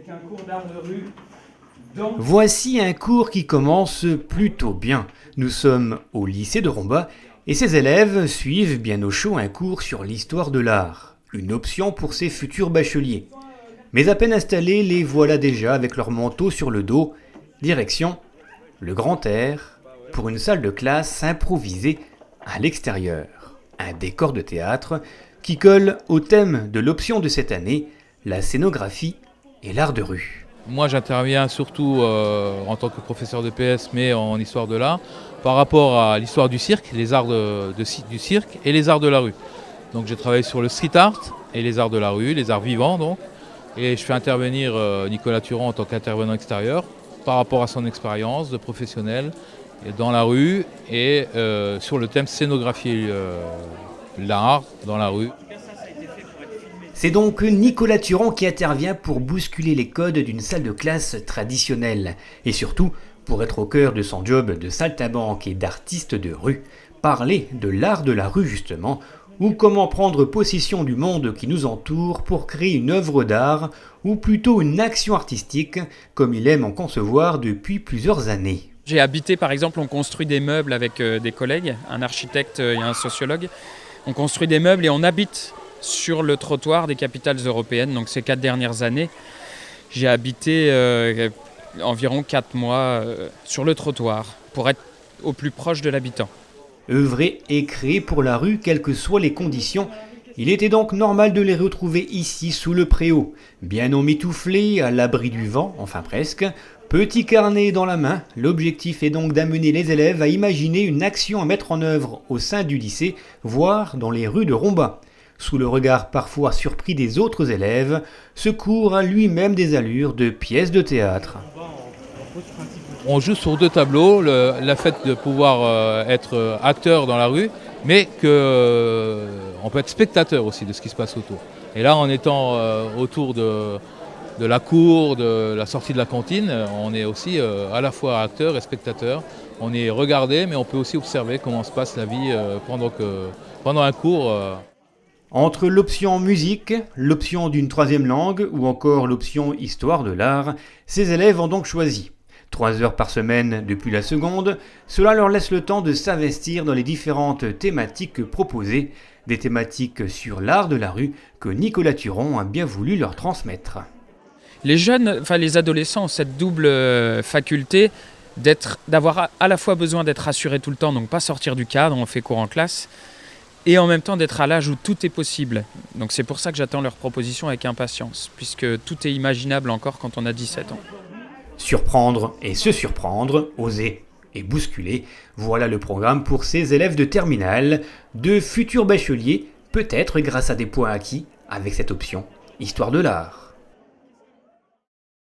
C'est un cours d'art de rue. Voici un cours qui commence plutôt bien. Nous sommes au lycée de Romba et ses élèves suivent bien au chaud un cours sur l'histoire de l'art, une option pour ces futurs bacheliers. Mais à peine installés, les voilà déjà avec leur manteau sur le dos, direction le grand air, pour une salle de classe improvisée à l'extérieur. Un décor de théâtre qui colle au thème de l'option de cette année, la scénographie et l'art de rue. Moi, j'interviens surtout en tant que professeur de PS, mais en histoire de l'art, par rapport à l'histoire du cirque, les arts du cirque et les arts de la rue. Donc j'ai travaillé sur le street art et les arts de la rue, les arts vivants donc. Et je fais intervenir Nicolas Turon en tant qu'intervenant extérieur par rapport à son expérience de professionnel dans la rue et sur le thème scénographier l'art dans la rue. C'est donc Nicolas Turon qui intervient pour bousculer les codes d'une salle de classe traditionnelle et surtout pour être au cœur de son job de saltimbanque et d'artiste de rue, parler de l'art de la rue justement, ou comment prendre possession du monde qui nous entoure pour créer une œuvre d'art ou plutôt une action artistique comme il aime en concevoir depuis plusieurs années. J'ai habité par exemple, on construit des meubles avec des collègues, un architecte et un sociologue. On construit des meubles et on habite sur le trottoir des capitales européennes. Donc ces 4 dernières années, j'ai habité environ 4 mois sur le trottoir pour être au plus proche de l'habitant. Œuvrer et créer pour la rue, quelles que soient les conditions, il était donc normal de les retrouver ici sous le préau, bien emmitouflés, à l'abri du vent, enfin presque. Petit carnet dans la main, l'objectif est donc d'amener les élèves à imaginer une action à mettre en œuvre au sein du lycée, voire dans les rues de Romba. Sous le regard parfois surpris des autres élèves, ce cours a lui-même des allures de pièce de théâtre. On joue sur 2 tableaux, le fait de pouvoir être acteur dans la rue, mais qu'on peut être spectateur aussi de ce qui se passe autour. Et là, en étant autour de la cour, de la sortie de la cantine, on est aussi à la fois acteur et spectateur. On est regardé, mais on peut aussi observer comment se passe la vie pendant un cours. Entre l'option musique, l'option d'une 3e langue ou encore l'option histoire de l'art, ces élèves ont donc choisi 3 heures par semaine depuis la seconde. Cela leur laisse le temps de s'investir dans les différentes thématiques proposées, des thématiques sur l'art de la rue que Nicolas Turon a bien voulu leur transmettre. Les jeunes, les adolescents ont cette double faculté d'avoir à la fois besoin d'être rassurés tout le temps, donc pas sortir du cadre, on fait cours en classe, et en même temps d'être à l'âge où tout est possible. Donc c'est pour ça que j'attends leurs propositions avec impatience, puisque tout est imaginable encore quand on a 17 ans. Surprendre et se surprendre, oser et bousculer, voilà le programme pour ces élèves de terminale, de futurs bacheliers, peut-être grâce à des points acquis avec cette option, histoire de l'art.